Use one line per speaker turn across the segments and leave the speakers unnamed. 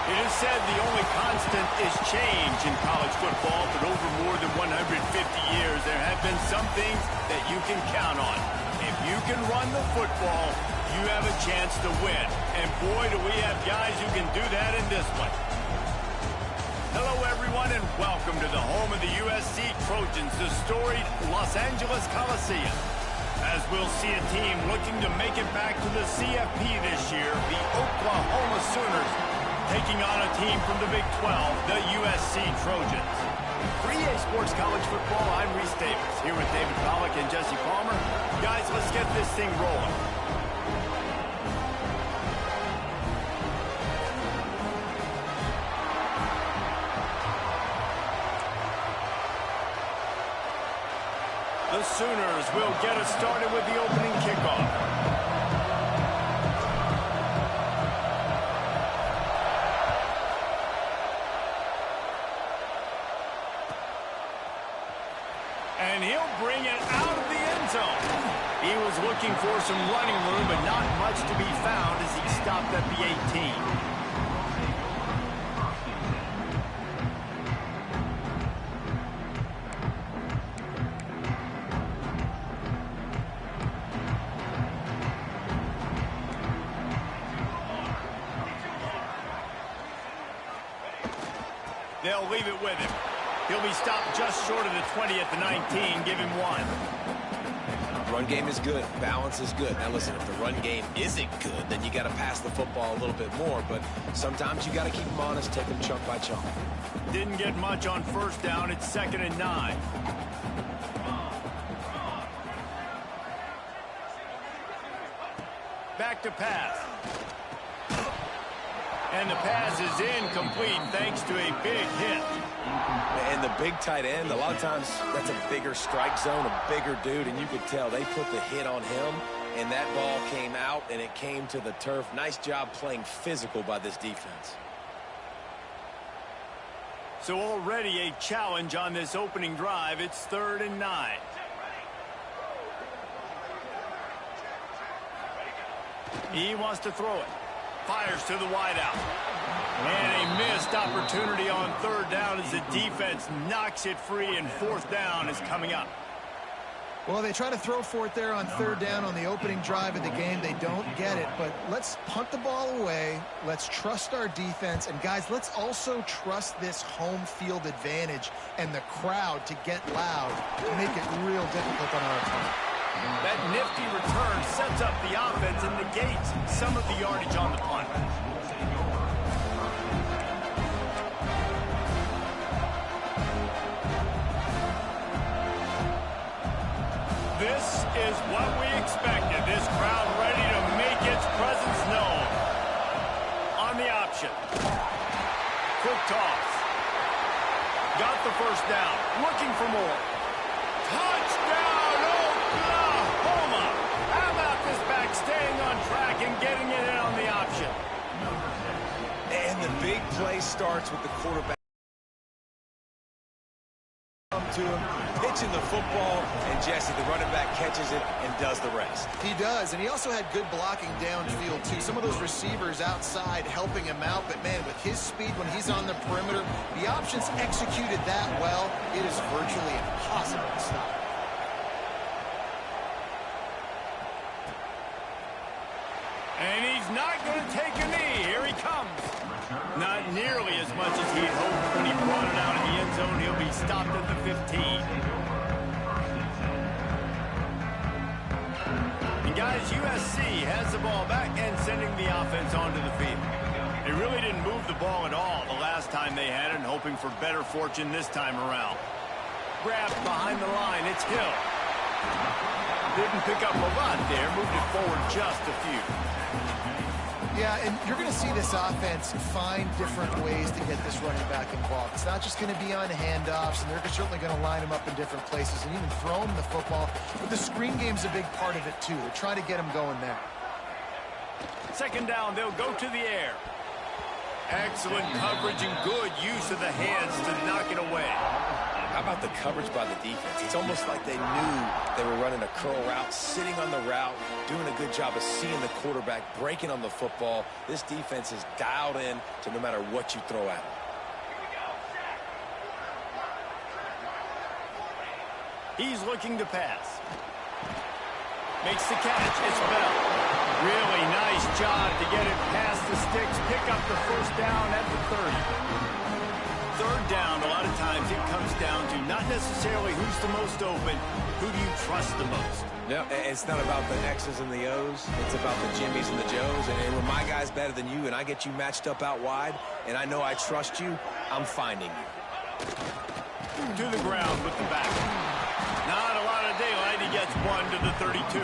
It is said the only constant is change in college football, but over more than 150 years, there have been some things that you can count on. If you can run the football, you have a chance to win. And boy, do we have guys who can do that in this one. Hello, everyone, and welcome to the home of the USC Trojans, the storied Los Angeles Coliseum. As we'll see a team looking to make it back to the CFP this year, the Oklahoma Sooners taking on a team from the Big 12, the USC Trojans. For EA Sports College Football, I'm Reese Davis, here with David Pollack and Jesse Palmer. Guys, let's get this thing rolling. The Sooners will get us started with the opening kickoff. And he'll bring it out of the end zone. He was looking for some running room, but not much to be found as he stopped at the 18. They'll leave it with him. He'll be stopped just short of the 20 at the 19. Give him one.
Run game is good. Balance is good. Now, listen, if the run game isn't good, then you got to pass the football a little bit more. But sometimes you got to keep them honest, take them chunk by chunk.
Didn't get much on first down. It's 2nd and 9. Back to pass. And the pass is incomplete thanks to a big hit.
And the big tight end, a lot of times that's a bigger strike zone, a bigger dude, and you could tell they put the hit on him, and that ball came out, and it came to the turf. Nice job playing physical by this defense.
So already a challenge on this opening drive. It's 3rd and 9. He wants to throw it. Fires to the wideout. And a missed opportunity on 3rd down as the defense knocks it free, and 4th down is coming up.
Well, they try to throw for it there on 3rd down on the opening drive of the game. They don't get it, but let's punt the ball away. Let's trust our defense. And, guys, let's also trust this home field advantage and the crowd to get loud to make it real difficult on our opponent.
That nifty return sets up the offense and negates some of the yardage on the punt. This is what we expected. This crowd ready to make its presence known. On the option. Quick toss. Got the first down. Looking for more. Touchdown! Oklahoma! How about this back staying on track and getting it in on the option?
And the big play starts with the quarterback. To him, pitching the football, and Jesse, the running back, catches it and does the rest.
He does, and he also had good blocking downfield, too. Some of those receivers outside helping him out, but, man, with his speed when he's on the perimeter, the options executed that well, it is virtually impossible to stop.
And he's not going to take a knee. Here he comes. Not nearly as much as he'd hoped when he brought it out of the end zone. He'll be stopped at the 15. And guys, USC has the ball back and sending the offense onto the field. They really didn't move the ball at all the last time they had it, and hoping for better fortune this time around. Grabbed behind the line. It's Hill. Didn't pick up a lot there. Moved it forward just a few.
Yeah, and you're going to see this offense find different ways to get this running back involved. It's not just going to be on handoffs, and they're certainly going to line him up in different places and even throw him the football. But the screen game's a big part of it, too. They're trying to get him going there.
2nd down, they'll go to the air. Excellent coverage and good use of the hands to knock it away.
How about the coverage by the defense? It's almost like they knew they were running a curl route, sitting on the route, doing a good job of seeing the quarterback, breaking on the football. This defense is dialed in to no matter what you throw at them.
He's looking to pass. Makes the catch. It's Bell. Really nice job to get it past the sticks, pick up the first down at the 30. Third down, a lot of times it comes down to not necessarily who's the most open, who do you trust the most?
No, it's not about the X's and the O's. It's about the Jimmys and the Joes. And when my guy's better than you and I get you matched up out wide and I know I trust you, I'm finding you.
To the ground with the back. Not a lot of daylight. He gets one to the 32.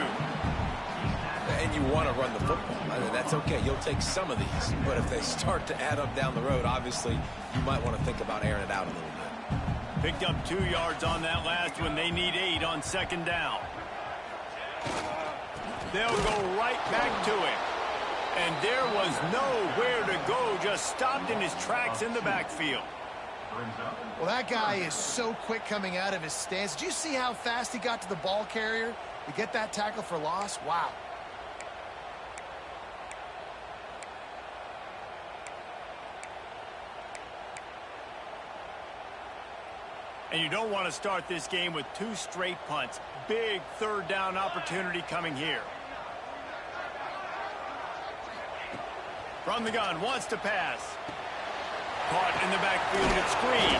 And you want to run the football. That's okay. You'll take some of these. But if they start to add up down the road, obviously, you might want to think about airing it out a little bit.
Picked up 2 yards on that last one. They need 8 on second down. They'll go right back to it. And there was nowhere to go. Just stopped in his tracks in the backfield.
Well, that guy is so quick coming out of his stance. Did you see how fast he got to the ball carrier to get that tackle for loss? Wow.
And you don't want to start this game with 2 straight punts. Big third down opportunity coming here. From the gun, wants to pass. Caught in the backfield at screen.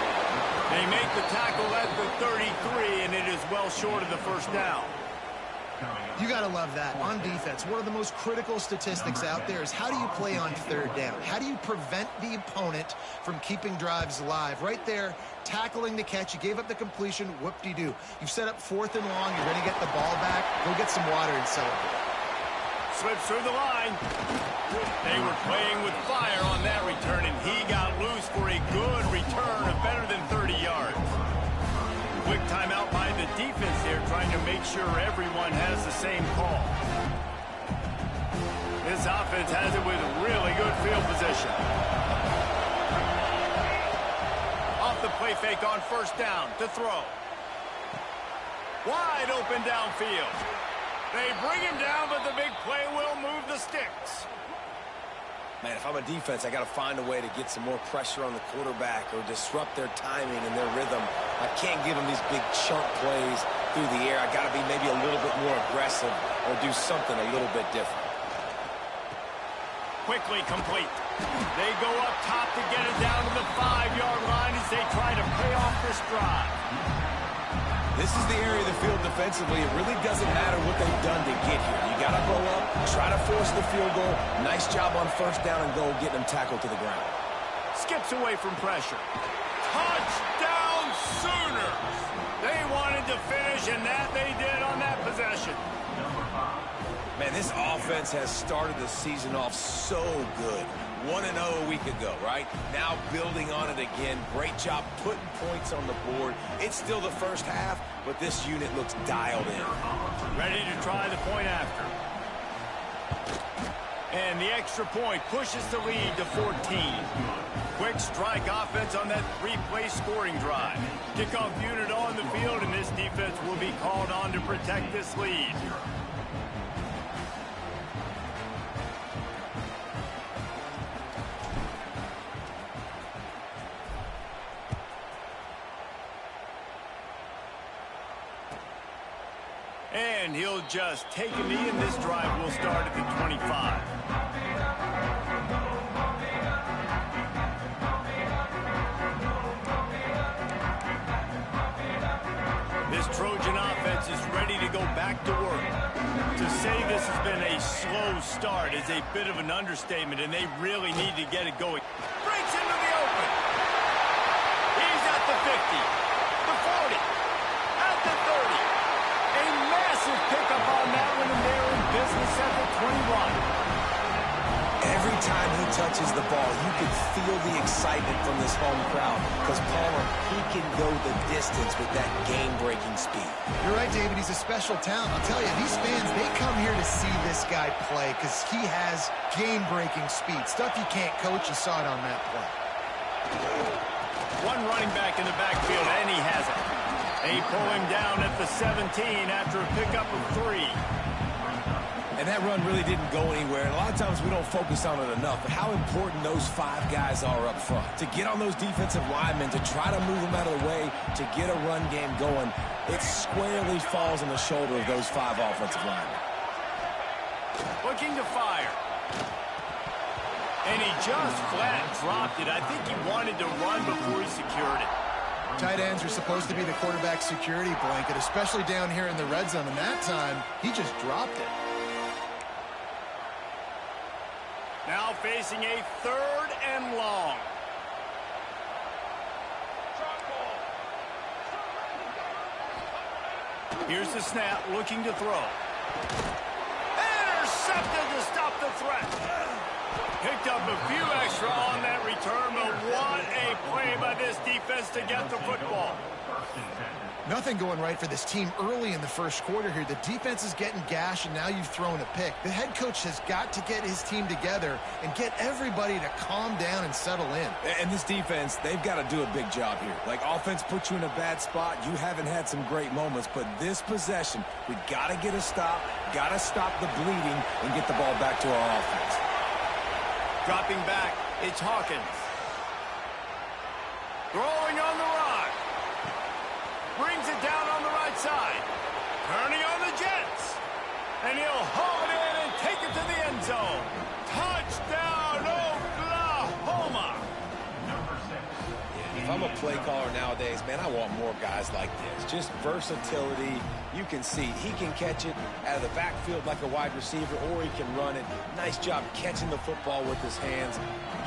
They make the tackle at the 33, and it is well short of the first down.
You got to love that. On defense, one of the most critical statistics out there is how do you play on third down? How do you prevent the opponent from keeping drives alive? Right there, tackling the catch. You gave up the completion. Whoop-de-doo. You've set up 4th and long. You're going to get the ball back. Go get some water and celebrate.
Slips through the line. They were playing with fire on that return, and he got loose for a good return of better than 30 yards. Quick timeout by the defense there, trying to make sure everyone has the same call. This offense has it with really good field position. Off the play fake on first down to throw. Wide open downfield. They bring him down, but the big play will move the sticks.
Man, if I'm a defense, I got to find a way to get some more pressure on the quarterback or disrupt their timing and their rhythm. I can't give them these big chunk plays through the air. I got to be maybe a little bit more aggressive or do something a little bit different.
Quickly complete. They go up top to get it down to the 5-yard line as they try to pay off this drive.
This is the area of the field defensively. It really doesn't matter what they've done to get here. You got to go up, try to force the field goal. Nice job on first down and goal, getting them tackled to the ground.
Skips away from pressure. Touchdown Sooners! They wanted to finish, and that they did on that possession.
Man, this offense has started the season off so good. 1-0 a week ago, right? Now building on it again. Great job putting points on the board. It's still the first half, but this unit looks dialed in.
Ready to try the point after. And the extra point pushes the lead to 14. Quick strike offense on that 3-play scoring drive. Kickoff unit on the field, and this defense will be called on to protect this lead. And he'll just take a knee, and this drive will start at the 25. This Trojan offense is ready to go back to work. To say this has been a slow start is a bit of an understatement, and they really need to get it going. Breaks into the open. He's at the 50, the 40, at the 30. A massive pickup on that one, and they're in business at the 21.
Every time he touches the ball, you can feel the excitement from this home crowd because, Palmer, he can go the distance with that game-breaking speed.
You're right, David. He's a special talent. I'll tell you, these fans, they come here to see this guy play because he has game-breaking speed. Stuff you can't coach. You saw it on that play.
One running back in the backfield, and he has it. They pull him down at the 17 after a pickup of 3.
And that run really didn't go anywhere. And a lot of times we don't focus on it enough. But how important those 5 guys are up front. To get on those defensive linemen, to try to move them out of the way, to get a run game going, it squarely falls on the shoulder of those 5 offensive linemen.
Looking to fire. And he just flat dropped it. I think he wanted to run before he secured it.
Tight ends are supposed to be the quarterback's security blanket, especially down here in the red zone. And that time, he just dropped it.
Now facing a 3rd and long. Here's the snap, looking to throw. Intercepted to stop the threat. Picked up a few extra on that return, but what a play by this defense to get the football.
Nothing going right for this team early in the first quarter here. The defense is getting gashed, and now you've thrown a pick. The head coach has got to get his team together and get everybody to calm down and settle in.
And this defense, they've got to do a big job here. Like, offense puts you in a bad spot. You haven't had some great moments, but this possession, we got to get a stop, got to stop the bleeding, and get the ball back to our offense.
Dropping back, it's Hawkins. Throwing on the run. Brings it down on the right side. Turning on the Jets. And he'll haul it in and take it to the end zone. Touchdown, Oklahoma.
If I'm a play caller nowadays, man, I want more guys like this. Just versatility. You can see he can catch it out of the backfield like a wide receiver, or he can run it. Nice job catching the football with his hands,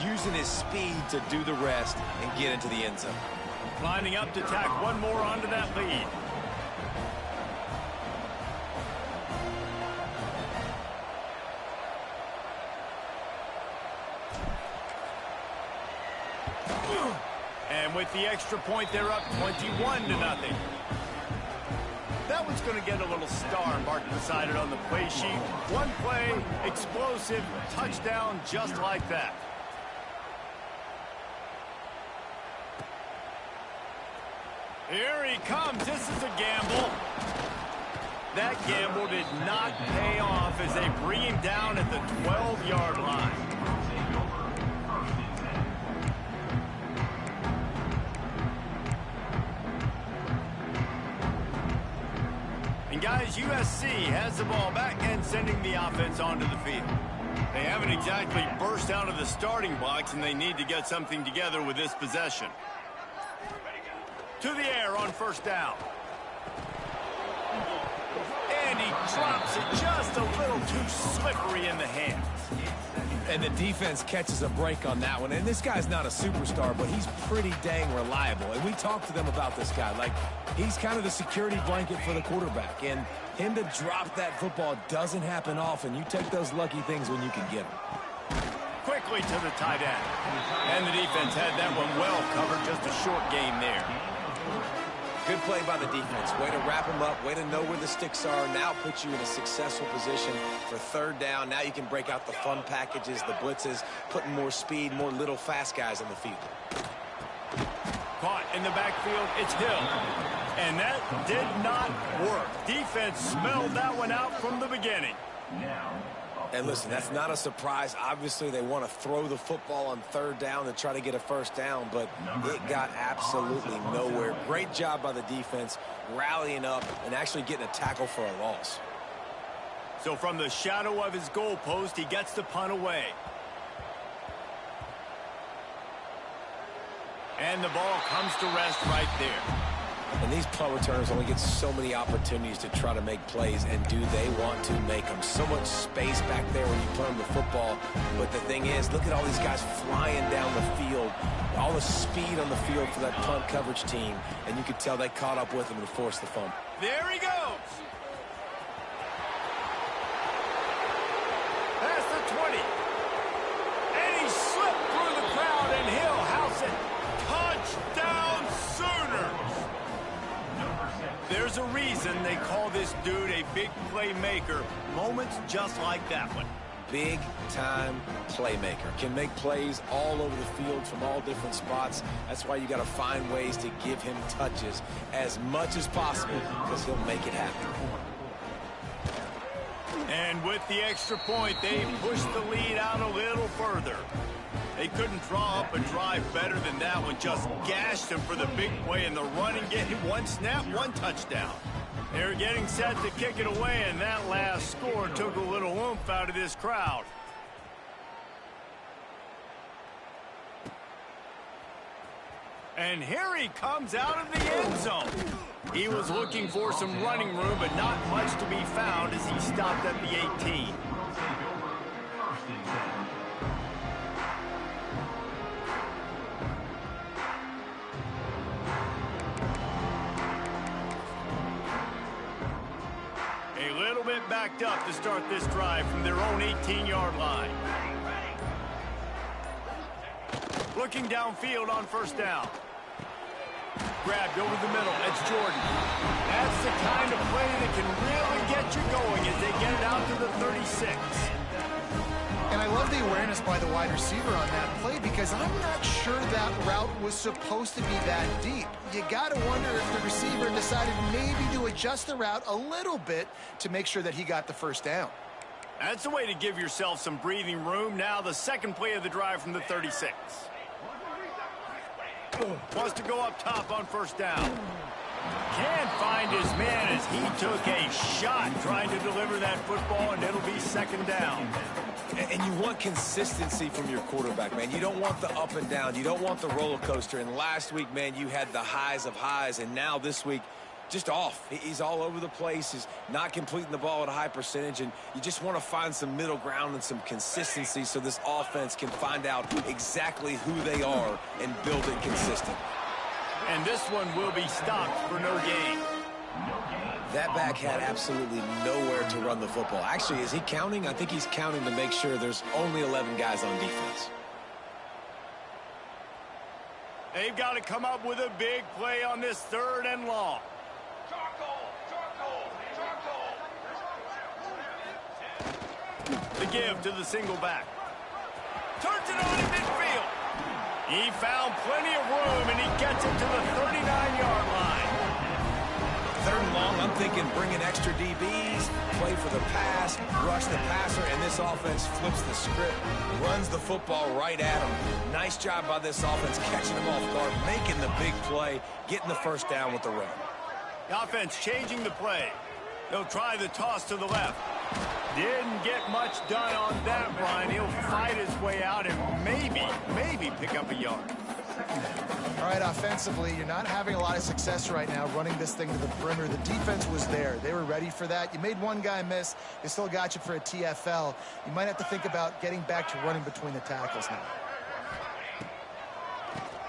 using his speed to do the rest and get into the end zone.
Lining up to tack one more onto that lead. And with the extra point, they're up 21-0. That one's going to get a little star marked beside it on the play sheet. One play, explosive, touchdown just like that. Here he comes. This is a gamble. That gamble did not pay off as they bring him down at the 12-yard line. And guys, USC has the ball back and sending the offense onto the field. They haven't exactly burst out of the starting blocks, and they need to get something together with this possession. To the air on first down. And he drops it just a little too slippery in the hands.
And the defense catches a break on that one. And this guy's not a superstar, but he's pretty dang reliable. And we talked to them about this guy. Like, he's kind of the security blanket for the quarterback. And him to drop that football doesn't happen often. You take those lucky things when you can get them.
Quickly to the tight end. And the defense had that one well covered. Just a short gain there.
Good play by the defense. Way to wrap them up. Way to know where the sticks are. Now put you in a successful position for third down. Now you can break out the fun packages, the blitzes, putting more speed, more little fast guys on the field.
Caught in the backfield. It's Hill. And that did not work. Defense smelled that one out from the beginning.
And listen, that's not a surprise. Obviously, they want to throw the football on third down and try to get a first down, but it got absolutely nowhere. Great job by the defense, rallying up and actually getting a tackle for a loss.
So from the shadow of his goal post, he gets the punt away. And the ball comes to rest right there.
And these punt returners only get so many opportunities to try to make plays, and do they want to make them? So much space back there when you put them the football. But the thing is, look at all these guys flying down the field, all the speed on the field for that punt coverage team, and you could tell they caught up with him and forced the fumble.
There he goes. Past the 20. And he slipped through the crowd, and he'll house it. Touchdown Sooners. There's a reason they call this dude a big playmaker. Moments just like that one.
big-time playmaker. Can make plays all over the field from all different spots. That's why you got to find ways to give him touches as much as possible because he'll make it happen.
And with the extra point, they pushed the lead out a little further. They couldn't draw up a drive better than that one. Just gashed him for the big play in the run and get him one snap, one touchdown. They're getting set to kick it away, and that last score took a little oomph out of this crowd. And here he comes out of the end zone. He was looking for some running room, but not much to be found as he stopped at the 18. A little bit backed up to start this drive from their own 18-yard line. Looking downfield on first down. Grabbed over the middle. It's Jordan. That's the kind of play that can really get you going as they get it out to the 36.
And I love the awareness by the wide receiver on that play because I'm not sure that route was supposed to be that deep. You got to wonder if the receiver decided maybe to adjust the route a little bit to make sure that he got the first down.
That's the way to give yourself some breathing room. Now the second play of the drive from the 36. Wants to go up top on first down. Can't find his man as he took a shot trying to deliver that football, and it'll be second down.
And you want consistency from your quarterback, man. You don't want the up and down. You don't want the roller coaster. And last week, man, you had the highs of highs, and now this week, just off. He's all over the place. He's not completing the ball at a high percentage, and you just want to find some middle ground and some consistency so this offense can find out exactly who they are and build it consistent.
And this one will be stopped for no gain.
That back had absolutely nowhere to run the football. Actually, is he counting? I think he's counting to make sure there's only 11 guys on defense.
They've got to come up with a big play on this third and long. The give to the single back. Turns it on in midfield. He found plenty of room, and he gets it to the 39-yard line.
Third and long, I'm thinking bring in extra DBs, play for the pass, rush the passer, and this offense flips the script, runs the football right at him. Nice job by this offense catching him off guard, making the big play, getting the first down with the run.
The offense changing the play. They'll try the toss to the left. Didn't get much done on that, Brian. He'll fight his way out and maybe pick up a yard.
All right, offensively, you're not having a lot of success right now running this thing to the perimeter. The defense was there. They were ready for that. You made one guy miss. They still got you for a TFL. You might have to think about getting back to running between the tackles now.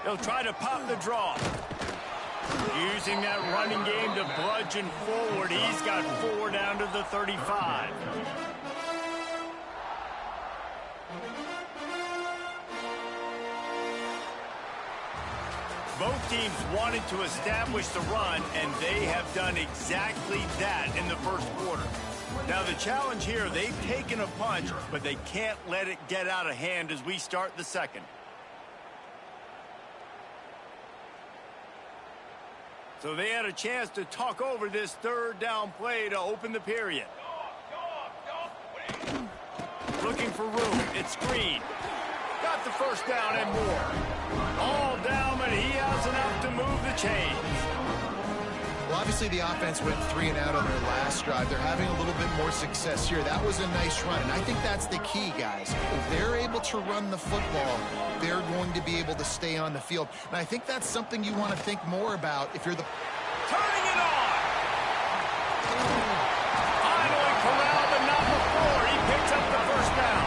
They'll try to pop the draw. Using that running game to bludgeon forward. He's got 4 down to the 35. Both teams wanted to establish the run, and they have done exactly that in the first quarter. Now the challenge here, they've taken a punch, but they can't let it get out of hand as we start the second. So they had a chance to talk over this third down play to open the period. Looking for room. It's screen. Got the first down and more. All down, but he has enough to move the chains.
Well, obviously the offense went 3 and out on their last drive. They're having a little bit more success here. That was a nice run, and I think that's the key, guys. If they're able to run the football, they're going to be able to stay on the field. And I think that's something you want to think more about if you're the...
Turning it on! Finally corralled, but not before. He picks up the first down.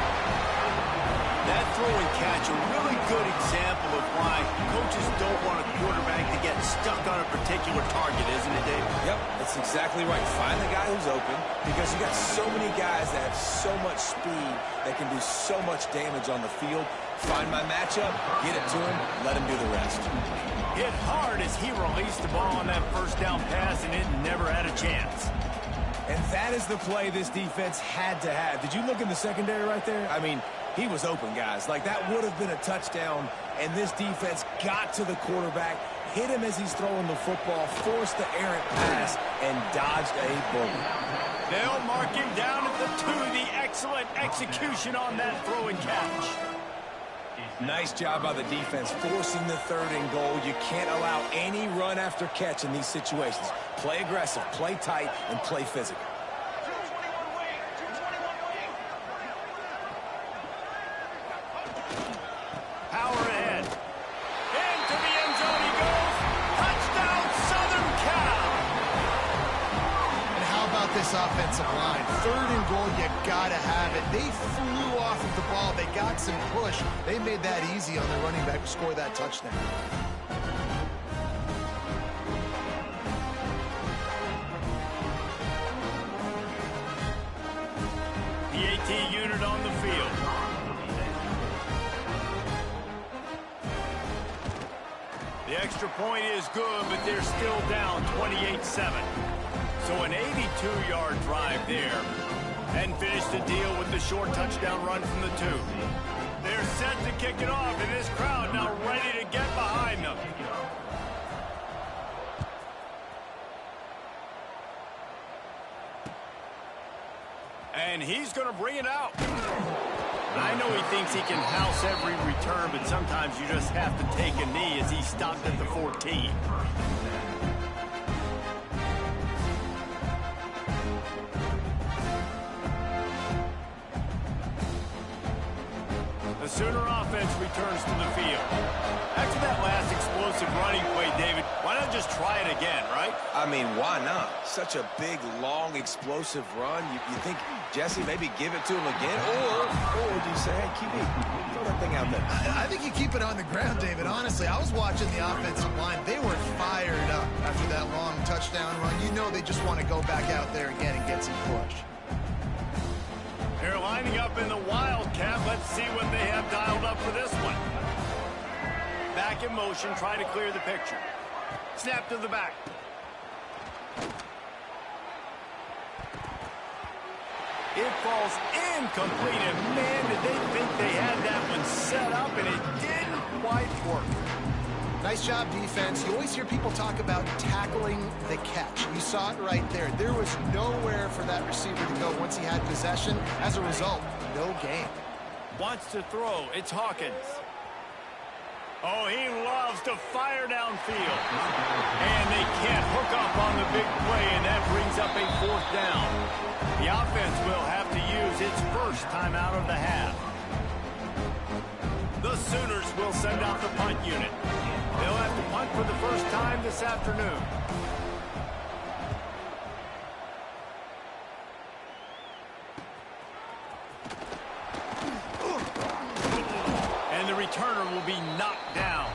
That throw and catch, a really good example of why coaches don't want a quarterback to get stuck on a particular target, isn't it, Dave?
Yep, that's exactly right. Find the guy who's open because you got so many guys that have so much speed that can do so much damage on the field. Find my matchup, get it to him, let him do the rest.
Hit hard as he released the ball on that first down pass, and it never had a chance.
And that is the play this defense had to have. Did you look in the secondary right there? I mean, he was open, guys. Like, that would have been a touchdown, and this defense got to the quarterback, hit him as he's throwing the football, forced the errant pass, and dodged a bullet.
They'll mark him down at the 2. The excellent execution on that throw and catch.
Nice job by the defense, forcing the 3rd and goal. You can't allow any run after catch in these situations. Play aggressive, play tight, and play physical.
Power ahead. Into the end zone he goes. Touchdown, Southern Cal.
And how about this offensive line? 3rd and goal, you gotta have it. They flew off of the ball. They got some push. They made that easy on the running back to score that touchdown.
The AT unit on the field. The extra point is good, but they're still down 28-7. So an 82-yard drive there. And finish the deal with the short touchdown run from the 2. They're set to kick it off, and this crowd now ready to get behind them. And he's going to bring it out. I know he thinks he can house every return, but sometimes you just have to take a knee as he stopped at the 14. The Sooner offense returns to the field. After that last explosive running play, David, why not just try it again, right?
I mean, why not? Such a big, long, explosive run. You think, Jesse, maybe give it to him again? Or would you say, hey, QB, throw that thing out there?
I think you keep it on the ground, David. Honestly, I was watching the offensive line. They were fired up after that long touchdown run. You know they just want to go back out there again and get some push.
They're lining up in the Wildcat. Let's see what they have dialed up for this one. Back in motion, try to clear the picture. Snap to the back. It falls incomplete, and man, did they think they had that one set up, and it didn't quite work.
Nice job, defense. You always hear people talk about tackling the catch. You saw it right there. There was nowhere for that receiver to go once he had possession. As a result, no gain.
Wants to throw. It's Hawkins. Oh, he loves to fire downfield. And they can't hook up on the big play, and that brings up a 4th down. The offense will have to use its first timeout of the half. The Sooners will send out the punt unit. They'll have to punt for the first time this afternoon. And the returner will be knocked down.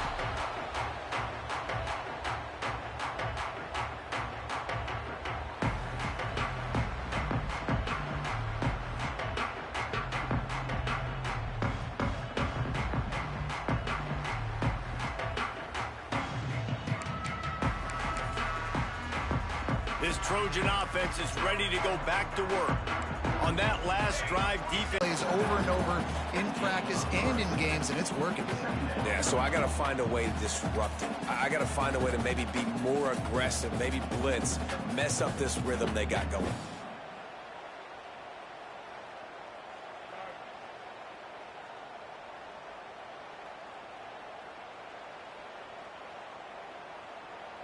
This Trojan offense is ready to go back to work. On that last drive, defense
Plays over and over in practice and in games, and it's working.
Yeah, so I got to find a way to disrupt it. I got to find a way to maybe be more aggressive, maybe blitz, mess up this rhythm they got going.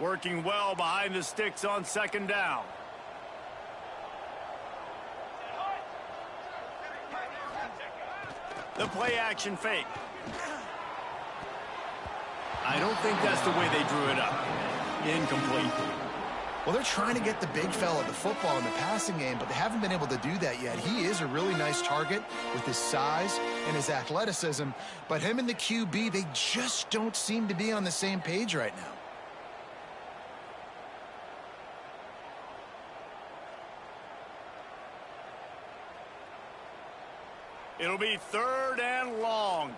working well behind the sticks on 2nd down. The play action fake. I don't think that's the way they drew it up. Incomplete.
Well, they're trying to get the big fella the football in the passing game, but they haven't been able to do that yet. He is a really nice target with his size and his athleticism, but him and the QB, they just don't seem to be on the same page right now.
It'll be 3rd and long.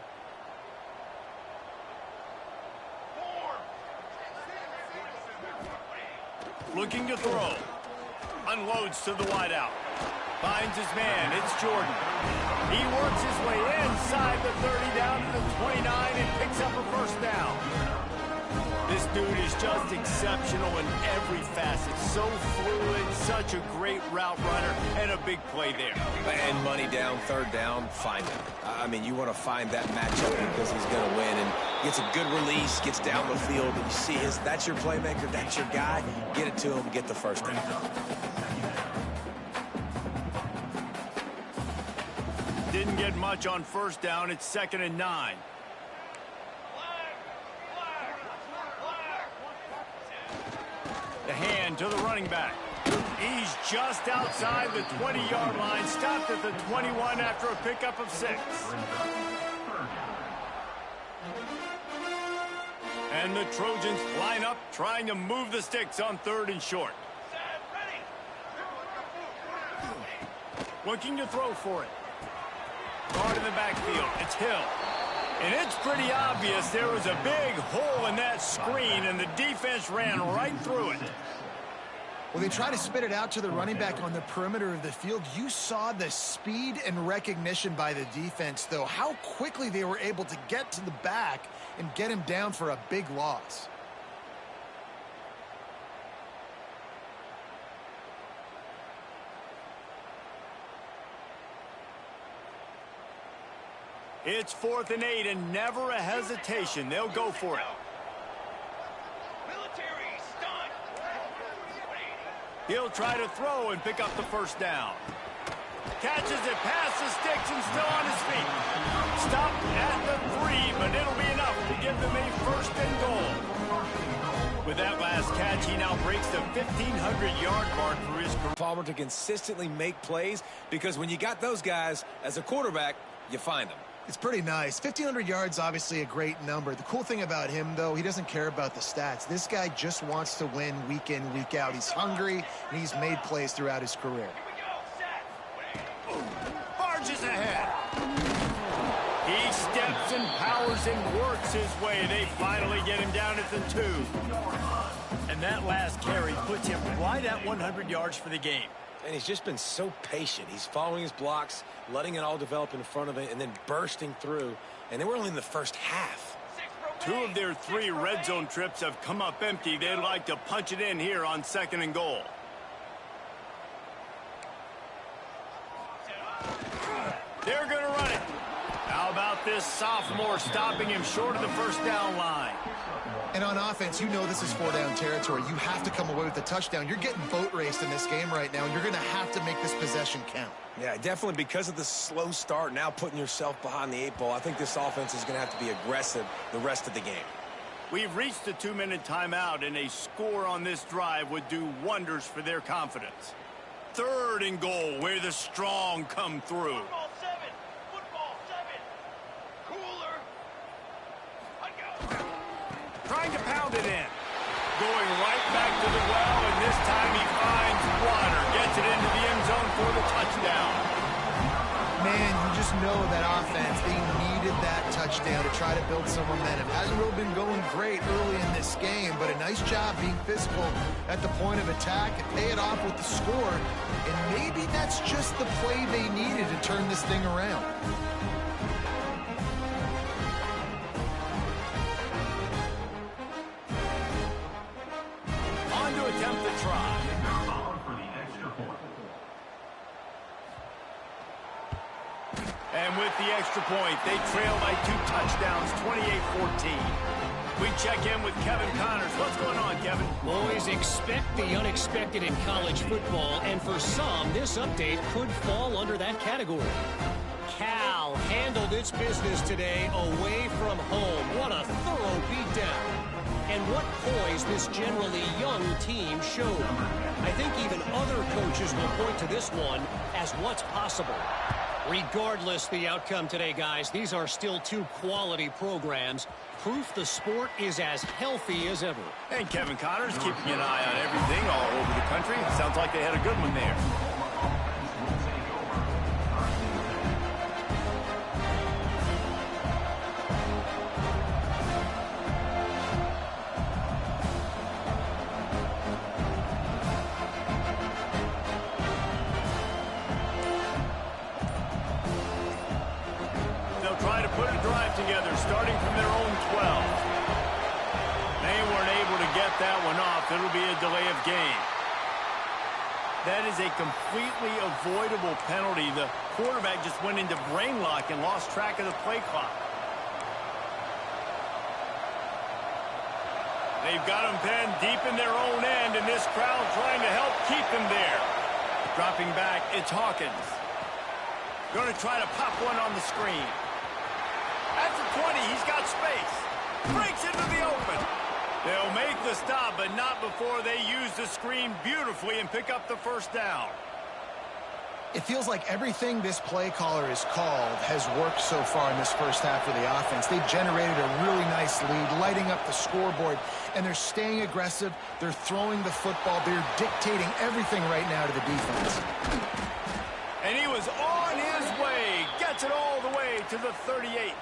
Looking to throw. Unloads to the wideout. Finds his man. It's Jordan. He works his way inside the 30 down to the 29 and picks up a first down. This dude is just exceptional in every facet. So fluid, such a great route runner, and a big play there.
And money down, third down, find him. I mean, you want to find that matchup because he's going to win. And gets a good release, gets down the field, and you see that's your playmaker, that's your guy. Get it to him, get the first down.
Didn't get much on first down. It's 2nd and 9. The hand to the running back. He's just outside the 20-yard line. Stopped at the 21 after a pickup of 6. And the Trojans line up, trying to move the sticks on 3rd and short. Looking to throw for it. Guard in the backfield. It's Hill. And it's pretty obvious there was a big hole in that screen, and the defense ran right through it.
Well, they try to spit it out to the running back on the perimeter of the field. You saw the speed and recognition by the defense, though, how quickly they were able to get to the back and get him down for a big loss.
It's 4th and 8 and never a hesitation. They'll go for it. He'll try to throw and pick up the first down. Catches it past the sticks and still on his feet. Stopped at the 3, but it'll be enough to give them a 1st and goal. With that last catch, he now breaks the 1,500-yard mark for his career.
Palmer to consistently make plays, because when you got those guys as a quarterback, you find them.
It's pretty nice. 1,500 yards, obviously a great number. The cool thing about him, though, he doesn't care about the stats. This guy just wants to win week in, week out. He's hungry, and he's made plays throughout his career.
Barges ahead. He steps and powers and works his way. They finally get him down at the 2. And that last carry puts him right at 100 yards for the game.
And he's just been so patient. He's following his blocks, letting it all develop in front of him, and then bursting through. And they were only in the first half.
2 of their 3 red zone trips have come up empty. They'd like to punch it in here on 2nd and goal. They're going to run it. How about this sophomore stopping him short of the first down line?
And on offense, you know this is 4-down territory. You have to come away with a touchdown. You're getting boat raced in this game right now, and you're going to have to make this possession count.
Yeah, definitely, because of the slow start, now putting yourself behind the 8 ball. I think this offense is going to have to be aggressive the rest of the game.
We've reached the 2-minute timeout, and a score on this drive would do wonders for their confidence. 3rd and goal, where the strong come through. Trying to pound it in. Going right back to the well, and this time he finds water. Gets it into the end zone for the touchdown.
Man, you just know that offense, they needed that touchdown to try to build some momentum. Hasn't really been going great early in this game, but a nice job being physical at the point of attack and pay it off with the score. And maybe that's just the play they needed to turn this thing around.
Attempt to try. And with the extra point, they trail by 2 touchdowns, 28-14. We check in with Kevin Connors. What's going on, Kevin?
Boys, expect the unexpected in college football, and for some, this update could fall under that category. Cal handled its business today away from home. What a thorough beatdown. And what poise this generally young team showed. I think even other coaches will point to this one as what's possible. Regardless the outcome today, guys, these are still 2 quality programs. Proof the sport is as healthy as ever.
And Kevin Connors keeping an eye on everything all over the country. Sounds like they had a good one there. try to put a drive together, starting from their own 12. They weren't able to get that one off. It'll be a delay of game. That is a completely avoidable penalty. The quarterback just went into brain lock and lost track of the play clock. They've got them pinned deep in their own end, and this crowd trying to help keep them there. Dropping back, it's Hawkins. Going to try to pop one on the screen. At the 20, he's got space. Breaks into the open. They'll make the stop, but not before they use the screen beautifully and pick up the first down.
It feels like everything this play caller has called has worked so far in this first half of the offense. They've generated a really nice lead, lighting up the scoreboard, and they're staying aggressive. They're throwing the football. They're dictating everything right now to the defense.
And he was on his way. Gets it all the way to the 38.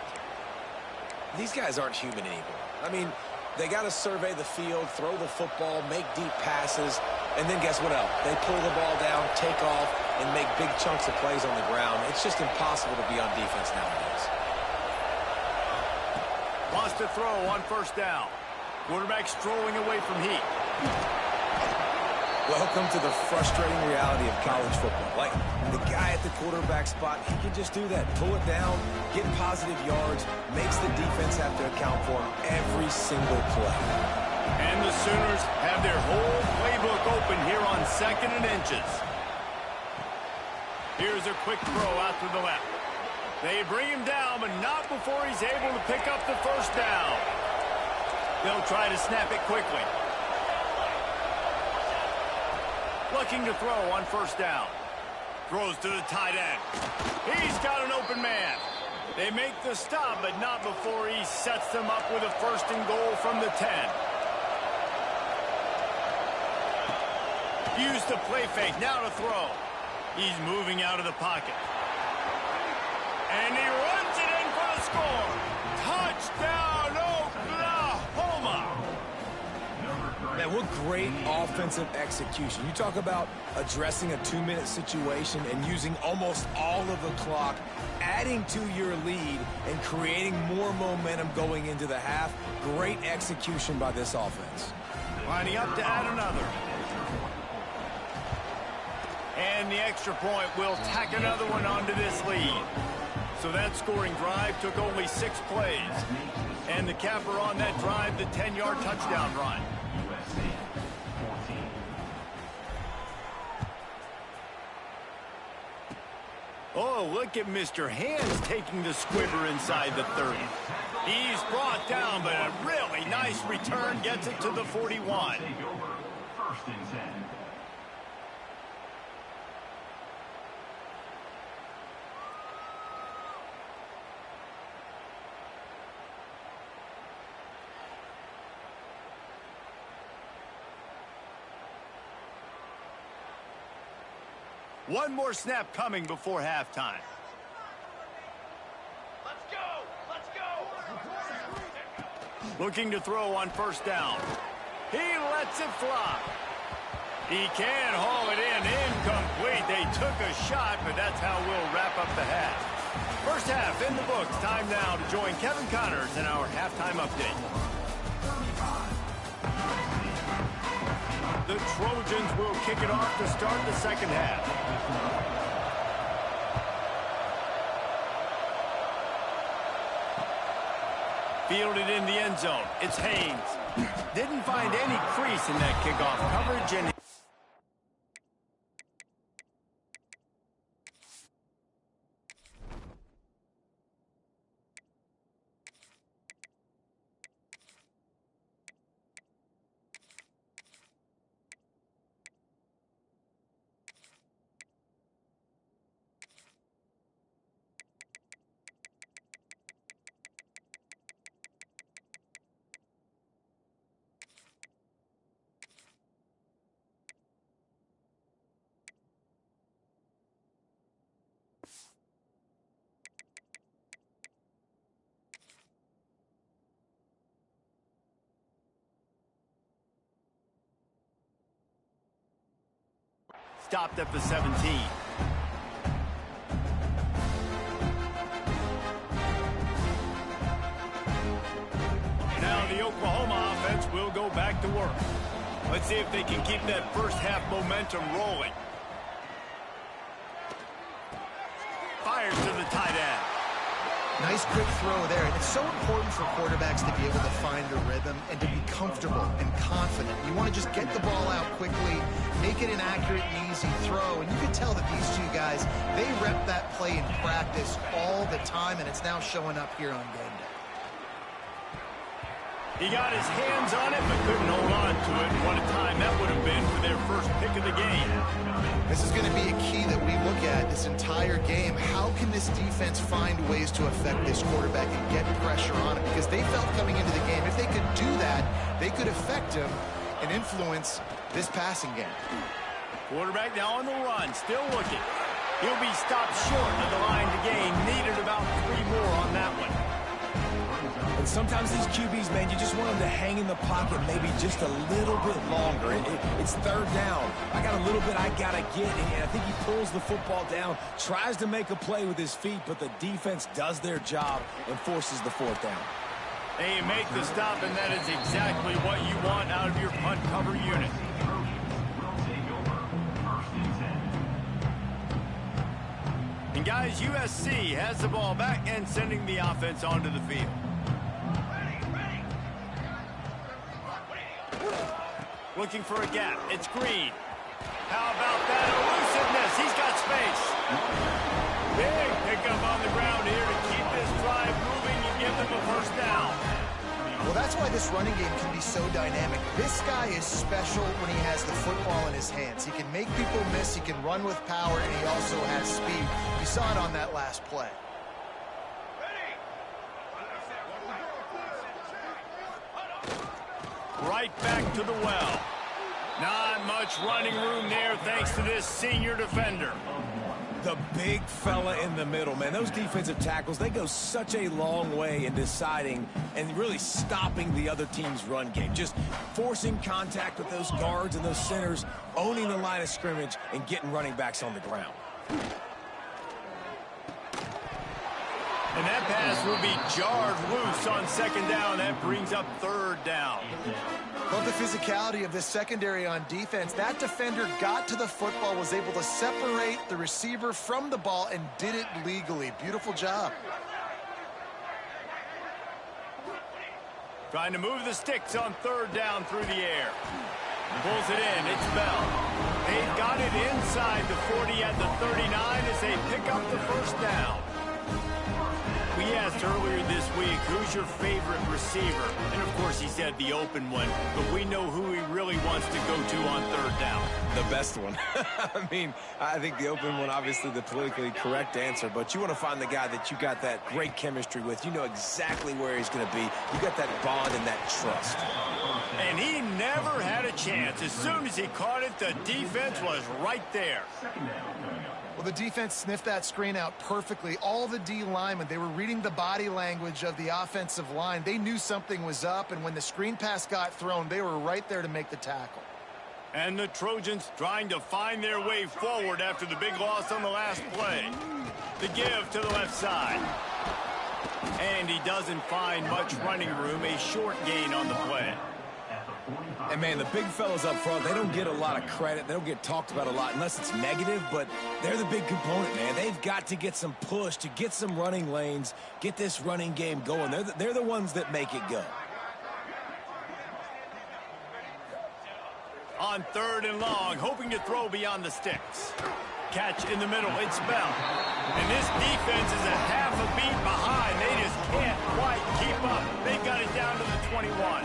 These guys aren't human anymore. I mean, they got to survey the field, throw the football, make deep passes, and then guess what else? They pull the ball down, take off, and make big chunks of plays on the ground. It's just impossible to be on defense nowadays.
Wants to throw on first down. Quarterback strolling away from heat.
Welcome to the frustrating reality of college football. Like, the guy at the quarterback spot, he can just do that. Pull it down, get positive yards, makes the defense have to account for him every single play.
And the Sooners have their whole playbook open here on 2nd and inches. Here's a quick throw out to the left. They bring him down, but not before he's able to pick up the first down. They'll try to snap it quickly. Looking to throw on first down. Throws to the tight end. He's got an open man. They make the stop, but not before he sets them up with a 1st and goal from the 10. Use the play fake. Now to throw. He's moving out of the pocket. And he runs it in for the score. Touchdown, Oklahoma.
Man, what great offensive execution. You talk about addressing a 2-minute situation and using almost all of the clock, adding to your lead, and creating more momentum going into the half. Great execution by this offense.
Lining up to add another. And the extra point will tack another one onto this lead. So that scoring drive took only 6 plays. And the capper on that drive, the 10-yard touchdown run. Oh, look at Mr. Hands taking the squibber inside the 30. He's brought down, but a really nice return gets it to the 41. One more snap coming before halftime. Let's go! Let's go! Looking to throw on first down. He lets it fly. He can haul it in. Incomplete. They took a shot, but that's how we'll wrap up the half. First half in the books. Time now to join Kevin Connors in our halftime update. The Trojans will kick it off to start the second half. Fielded in the end zone. It's Haynes. Didn't find any crease in that kickoff coverage, and stopped at the 17. Oklahoma offense will go back to work. Let's see if they can keep that first half momentum rolling. Fires to the tight end.
Nice quick throw there. And it's so important for quarterbacks to be able to find a rhythm and to be comfortable and confident. You want to just get the ball out quickly, make it an accurate and easy throw. And you can tell that these two guys, they rep that play in practice all the time, and it's now showing up here on game day.
He got his hands on it, but couldn't hold on to it. What a time that would have been for their first pick of the game.
This is going to be a key that we look at this entire game. How can this defense find ways to affect this quarterback and get pressure on him? Because they felt coming into the game, if they could do that, they could affect him and influence this passing game.
Quarterback now on the run, still looking. He'll be stopped short of the line to gain. Needed about 3 more on that one.
And sometimes these QBs, man, you just want them to hang in the pocket maybe just a little bit longer. It's third down. I got a little bit I got to get, and I think he pulls the football down, tries to make a play with his feet, but the defense does their job and forces the fourth down.
They make the stop, and that is exactly what you want out of your punt cover unit. And guys, USC has the ball back and sending the offense onto the field. Looking for a gap. It's Green. How about that elusiveness? He's got space. Big pickup on the ground here to keep this drive moving and give them a first down.
Well, that's why this running game can be so dynamic. This guy is special when he has the football in his hands. He can make people miss, he can run with power, and he also has speed. You saw it on that last play.
Right back to the well. Not much running room there thanks to this senior defender.
The big fella in the middle, man. Those defensive tackles, they go such a long way in deciding and really stopping the other team's run game. Just forcing contact with those guards and those centers, owning the line of scrimmage, and getting running backs on the ground.
And that pass will be jarred loose on second down. That brings up third down.
Love the physicality of this secondary on defense. That defender got to the football, was able to separate the receiver from the ball, and did it legally. Beautiful job.
Trying to move the sticks on third down through the air. Pulls it in. It's Bell. They've got it inside the 40 at the 39 as they pick up the first down. We asked earlier this week, who's your favorite receiver? And, of course, he said the open one. But we know who he really wants to go to on third down.
The best one. I mean, I think the open one, obviously the politically correct answer. But you want to find the guy that you got that great chemistry with. You know exactly where he's going to be. You got that bond and that trust.
And he never had a chance. As soon as he caught it, the defense was right there.
Well, the defense sniffed that screen out perfectly. All the D linemen, they were reading the body language of the offensive line. They knew something was up, and when the screen pass got thrown, they were right there to make the tackle.
And the Trojans trying to find their way forward after the big loss on the last play. The give to the left side. And he doesn't find much running room, a short gain on the play.
And, man, the big fellas up front, they don't get a lot of credit. They don't get talked about a lot unless it's negative, but they're the big component, man. They've got to get some push, to get some running lanes, get this running game going. They're the ones that make it go.
On third and long, hoping to throw beyond the sticks. Catch in the middle, it's Bell. And this defense is a half a beat behind. They just can't quite keep up. They've got it down to the 21.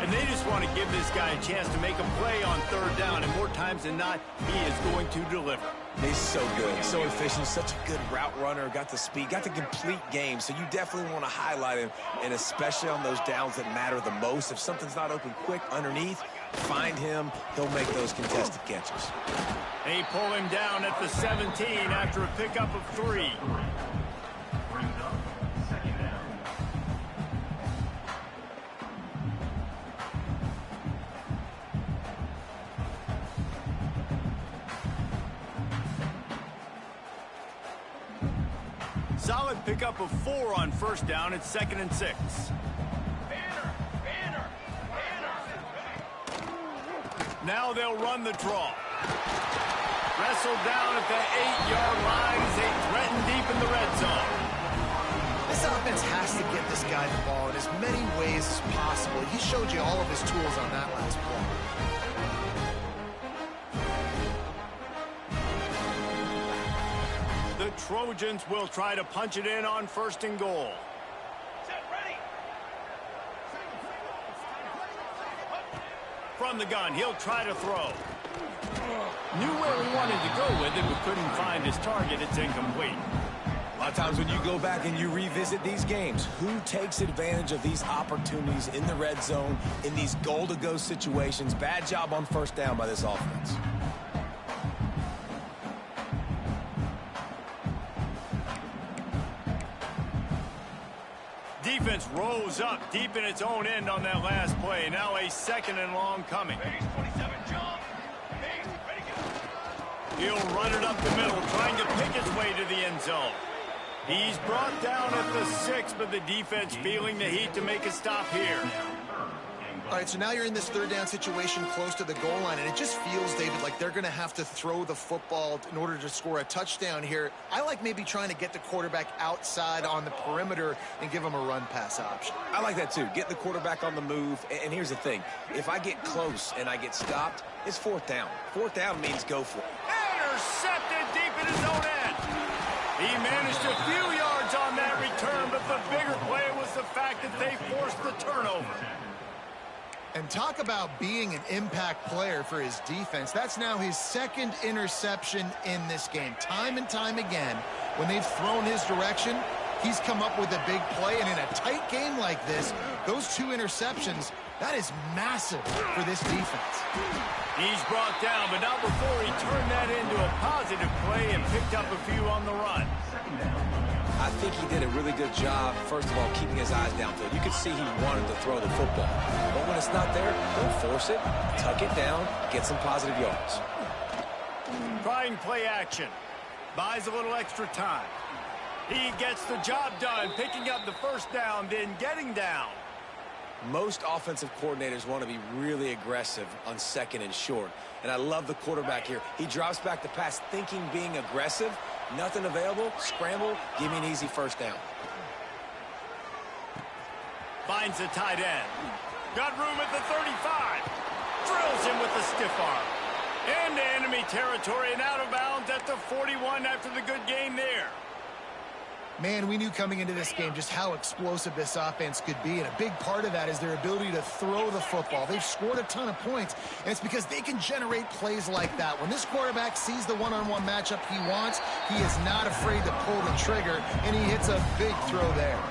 And they just want to give this guy a chance to make a play on third down, and more times than not, he is going to deliver.
He's so good, so efficient, such a good route runner, got the speed, got the complete game, so you definitely want to highlight him, and especially on those downs that matter the most. If something's not open quick underneath, find him, he'll make those contested catches.
They pull him down at the 17 after a pickup of 3. Solid pickup of 4 on first down. It's 2nd and 6. Now they'll run the draw. Wrestled down at the 8-yard line as they threaten deep in the red zone.
This offense has to get this guy the ball in as many ways as possible. He showed you all of his tools on that last play.
The Trojans will try to punch it in on 1st and goal. From the gun, he'll try to throw. Knew where he wanted to go with it, but couldn't find his target. It's incomplete.
A lot of times when you go back and you revisit these games, who takes advantage of these opportunities in the red zone, in these goal-to-go situations? Bad job on 1st down by this offense.
Defense rose up deep in its own end on that last play. Now a 2nd and long coming. He'll run it up the middle, trying to pick his way to the end zone. He's brought down at the 6, but the defense feeling the heat to make a stop here.
All right, so now you're in this 3rd down situation close to the goal line, and it just feels, David, like they're going to have to throw the football in order to score a touchdown here. I like maybe trying to get the quarterback outside on the perimeter and give him a run-pass option.
I like that, too. Get the quarterback on the move. And here's the thing. If I get close and I get stopped, it's 4th down. 4th down means go for it.
Intercepted deep in his own end. He managed a few yards on that return, but the bigger play was the fact that they forced the turnover.
And talk about being an impact player for his defense. That's now his 2nd interception in this game. Time and time again, when they've thrown his direction, he's come up with a big play. And in a tight game like this, those 2 interceptions, that is massive for this defense.
He's brought down, but not before he turned that into a positive play and picked up a few on the run.
I think he did a really good job, first of all, keeping his eyes downfield. You could see he wanted to throw the football. But when it's not there, don't force it. Tuck it down, get some positive yards.
Trying play action. Buys a little extra time. He gets the job done, picking up the 1st down, then getting down.
Most offensive coordinators want to be really aggressive on 2nd and short. And I love the quarterback here. He drops back the pass thinking being aggressive. Nothing available. Scramble. Give me an easy 1st down.
Finds the tight end. Got room at the 35. Drills him with the stiff arm. Into enemy territory and out of bounds at the 41 after the good game there.
Man, we knew coming into this game just how explosive this offense could be, and a big part of that is their ability to throw the football. They've scored a ton of points, and it's because they can generate plays like that. When this quarterback sees the one-on-one matchup he wants, he is not afraid to pull the trigger, and he hits a big throw there.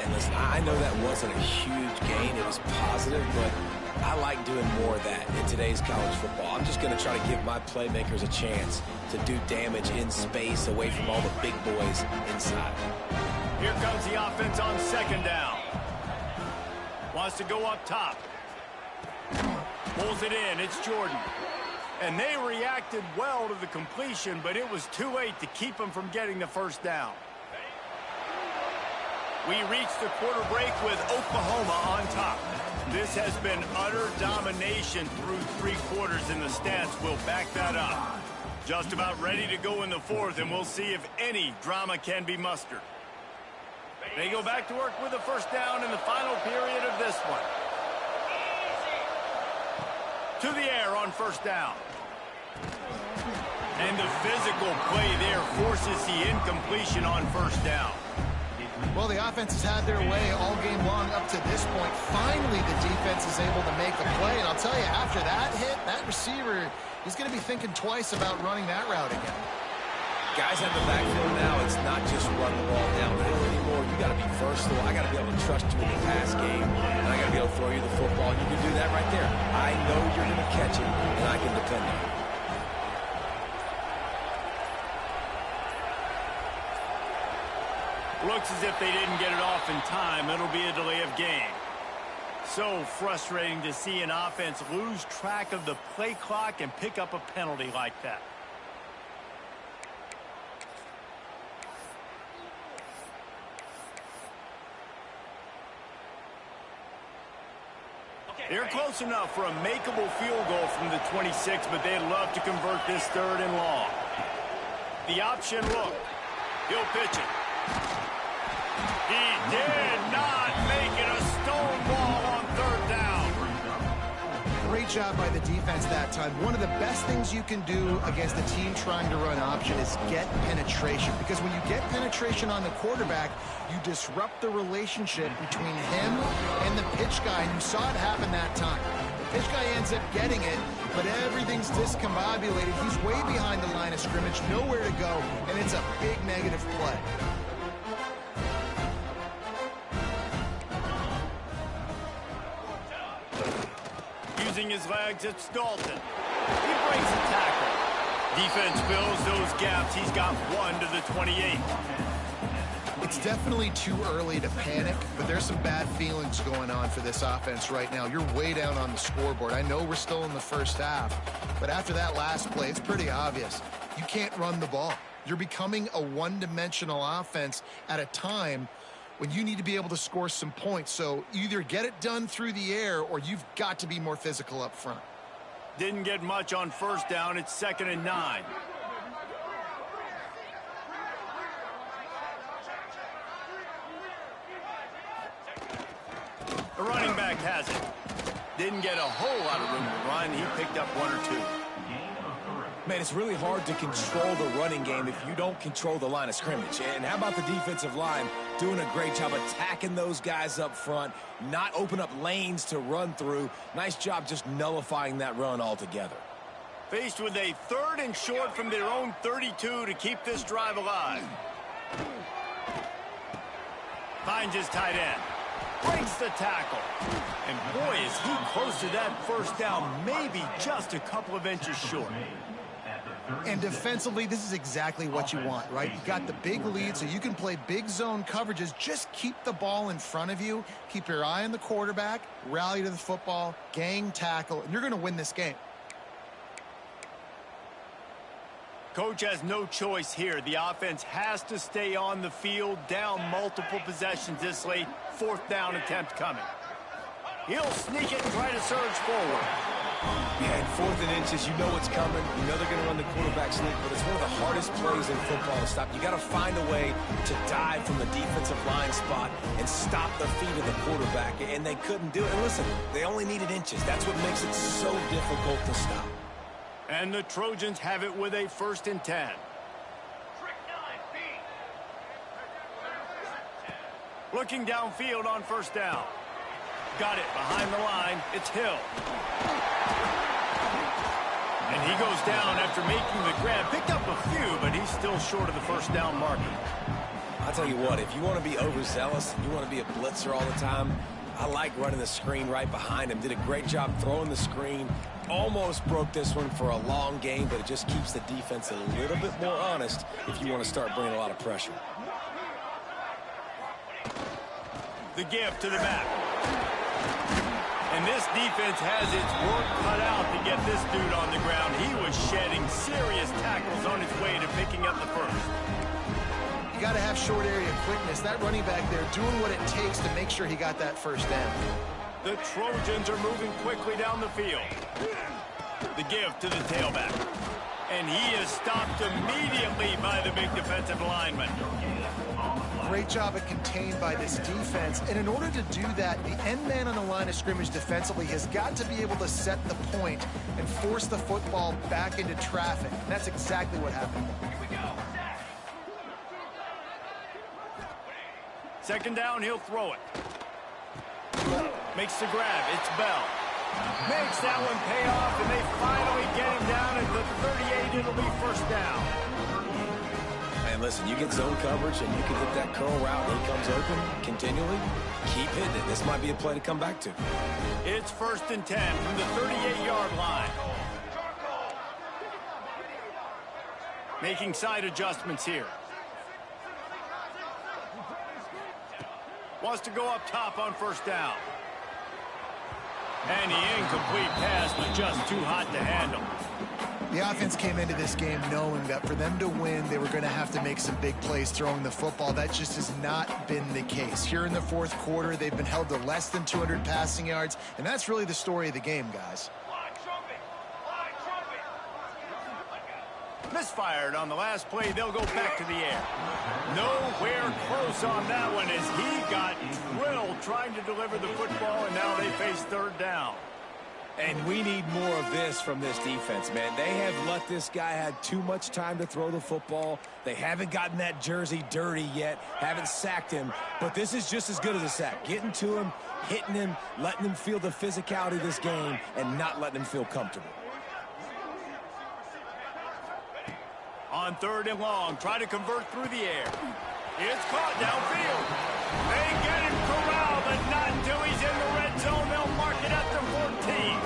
And listen, I know that wasn't a huge gain. It was positive, but I like doing more of that in today's college football. I'm just going to try to give my playmakers a chance to do damage in space away from all the big boys inside.
Here comes the offense on 2nd down. Wants to go up top. Pulls it in. It's Jordan. And they reacted well to the completion, but it was too late to keep them from getting the 1st down. We reach the quarter break with Oklahoma on top. This has been utter domination through 3 quarters, and the stats will back that up. Just about ready to go in the 4th, and we'll see if any drama can be mustered. They go back to work with a 1st down in the final period of this one. To the air on 1st down. And the physical play there forces the incompletion on 1st down.
Well, the offense has had their way all game long up to this point. Finally, the defense is able to make a play. And I'll tell you, after that hit, that receiver, he's going to be thinking twice about running that route again.
Guys have the backfield now. It's not just run the ball downhill anymore. You got to be versatile. I got to be able to trust you in the pass game. And I got to be able to throw you the football. And you can do that right there. I know you're going to catch it, and I can depend on it.
Looks as if they didn't get it off in time. It'll be a delay of game. So frustrating to see an offense lose track of the play clock and pick up a penalty like that. They're close enough for a makeable field goal from the 26, but they'd love to convert this 3rd and long. The option look. He'll pitch it. He did not make it a stonewall on 3rd down.
Great job by the defense that time. One of the best things you can do against a team trying to run option is get penetration. Because when you get penetration on the quarterback, you disrupt the relationship between him and the pitch guy. And you saw it happen that time. The pitch guy ends up getting it, but everything's discombobulated. He's way behind the line of scrimmage, nowhere to go, and it's a big negative play.
Using his legs, it's Dalton. He breaks a tackle. Defense fills those gaps. He's got 1 to the 28.
It's definitely too early to panic, but there's some bad feelings going on for this offense right now. You're way down on the scoreboard. I know we're still in the first half, but after that last play, it's pretty obvious. You can't run the ball. You're becoming a one-dimensional offense at a time when you need to be able to score some points. So either get it done through the air or you've got to be more physical up front.
Didn't get much on 1st down. It's 2nd and 9. The running back has it. Didn't get a whole lot of room to run. He picked up 1 or 2.
Man, it's really hard to control the running game if you don't control the line of scrimmage. And how about the defensive line doing a great job attacking those guys up front, not open up lanes to run through. Nice job just nullifying that run altogether.
Faced with a 3rd and short from their own 32 to keep this drive alive. Finds his tight end. Breaks the tackle. And boy, is he close to that 1st down, maybe just a couple of inches short.
And defensively, this is exactly what you want, right? You got the big lead, so you can play big zone coverages. Just keep the ball in front of you. Keep your eye on the quarterback. Rally to the football. Gang tackle. And you're going to win this game.
Coach has no choice here. The offense has to stay on the field, down multiple possessions this late. 4th down attempt coming. He'll sneak it and try to surge forward.
Yeah, in 4th and inches, you know what's coming. You know they're going to run the quarterback sneak, but it's one of the hardest plays in football to stop. You got to find a way to dive from the defensive line spot and stop the feet of the quarterback, and they couldn't do it. And listen, they only needed inches. That's what makes it so difficult to stop.
And the Trojans have it with a 1st and 10. Looking downfield on 1st down. Got it behind the line. It's Hill. And he goes down after making the grab. Picked up a few, but he's still short of the 1st down marker.
I'll tell you what, if you want to be overzealous, you want to be a blitzer all the time, I like running the screen right behind him. Did a great job throwing the screen. Almost broke this one for a long game, but it just keeps the defense a little bit more honest if you want to start bringing a lot of pressure.
The give to the back. And this defense has its work cut out to get this dude on the ground. He was shedding serious tackles on his way to picking up the 1st.
You got to have short area quickness. That running back there doing what it takes to make sure he got that 1st down.
The Trojans are moving quickly down the field. The give to the tailback. And he is stopped immediately by the big defensive lineman.
Great job at contained by this defense. And in order to do that, the end man on the line of scrimmage defensively has got to be able to set the point and force the football back into traffic. And that's exactly what happened.
2nd down, he'll throw it. Makes the grab. It's Bell. Makes that one pay off, and they finally get him down at the 38. It'll be 1st down.
And listen, you get zone coverage, and you can hit that curl route when he comes open continually. Keep hitting it. This might be a play to come back to.
It's 1st and 10 from the 38-yard line. Making side adjustments here. Wants to go up top on 1st down. And the incomplete pass was just too hot to handle.
The offense came into this game knowing that for them to win, they were going to have to make some big plays throwing the football. That just has not been the case. Here in the fourth quarter, they've been held to less than 200 passing yards, and that's really the story of the game, guys.
Misfired on the last play. They'll go back to the air. Nowhere close on that one as he got drilled trying to deliver the football, and now they face third down.
And we need more of this from this defense, man. They have let this guy have too much time to throw the football. They haven't gotten that jersey dirty yet, haven't sacked him. But this is just as good as a sack. Getting to him, hitting him, letting him feel the physicality of this game, and not letting him feel comfortable.
On third and long, try to convert through the air. It's caught downfield. They get him corralled, but not until he's in the red zone. They'll mark it at the 14.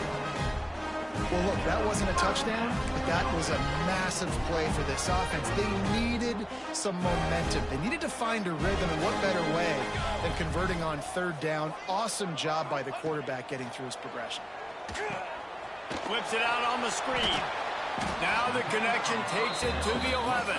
Well, look, that wasn't a touchdown, but that was a massive play for this offense. They needed some momentum. They needed to find a rhythm, and what better way than converting on third down. Awesome job by the quarterback getting through his progression.
Flips it out on the screen. Now the connection takes it to the 11.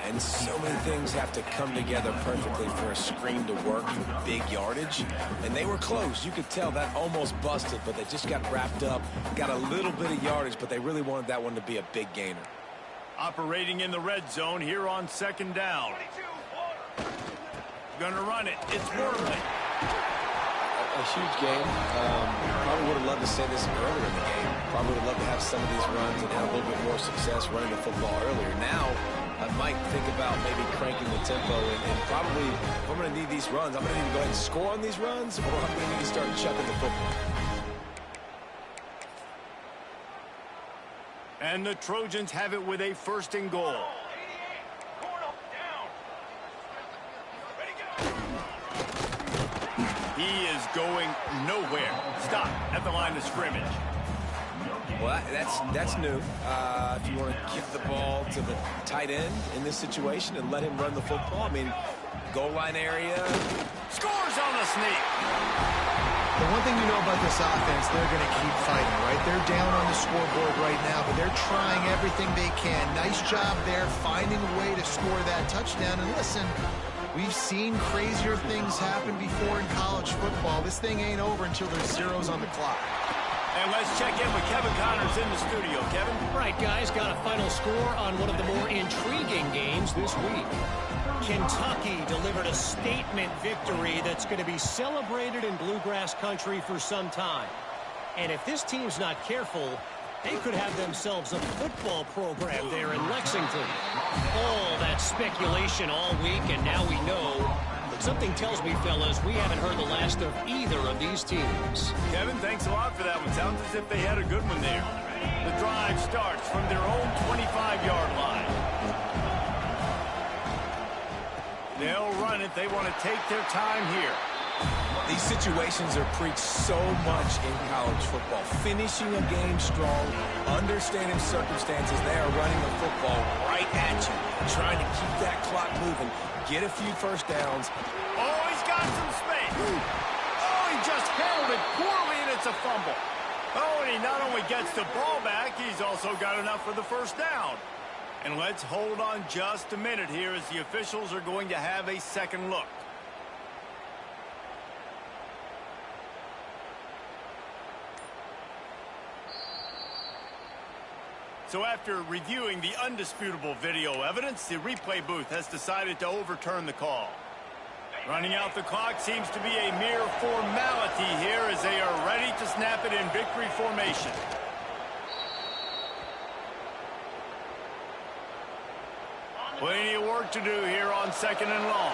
And so many things have to come together perfectly for a screen to work for big yardage. And they were close. You could tell that almost busted, but they just got wrapped up, got a little bit of yardage, but they really wanted that one to be a big gainer.
Operating in the red zone here on second down. Gonna run it. It's Worley.
A huge game. Probably would have loved to say this earlier in the game. Probably would have loved to have some of these runs and have a little bit more success running the football earlier. Now, I might think about maybe cranking the tempo and probably, if I'm going to need these runs, I'm going to need to go ahead and score on these runs, or I'm going to need to start chucking the football.
And the Trojans have it with a first and goal. He is going nowhere. Stop at the line of scrimmage.
Well, that's new. If you want to give the ball to the tight end in this situation and let him run the football, I mean, goal line area.
Scores on the sneak.
The one thing you know about this offense, they're going to keep fighting, right? They're down on the scoreboard right now, but they're trying everything they can. Nice job there, finding a way to score that touchdown. And listen, we've seen crazier things happen before in college football. This thing ain't over until there's zeros on the clock.
And let's check in with Kevin Connors in the studio. Kevin?
Right, guys, got a final score on one of the more intriguing games this week. Kentucky delivered a statement victory that's going to be celebrated in Bluegrass country for some time. And if this team's not careful, they could have themselves a football program there in Lexington. All that speculation all week, and now we know. But something tells me, fellas, we haven't heard the last of either of these teams.
Kevin, thanks a lot for that one. Sounds as if they had a good one there. The drive starts from their own 25-yard line. They'll run it. They want to take their time here.
These situations are preached so much in college football. Finishing a game strong, understanding circumstances. They are running the football right at you, trying to keep that clock moving, get a few first downs.
Oh, he's got some space. Oh, he just handled it poorly, and it's a fumble. Oh, and he not only gets the ball back, he's also got enough for the first down. And let's hold on just a minute here as the officials are going to have a second look. So after reviewing the undisputable video evidence, the replay booth has decided to overturn the call. Running out the clock seems to be a mere formality here as they are ready to snap it in victory formation. Plenty of work to do here on second and long.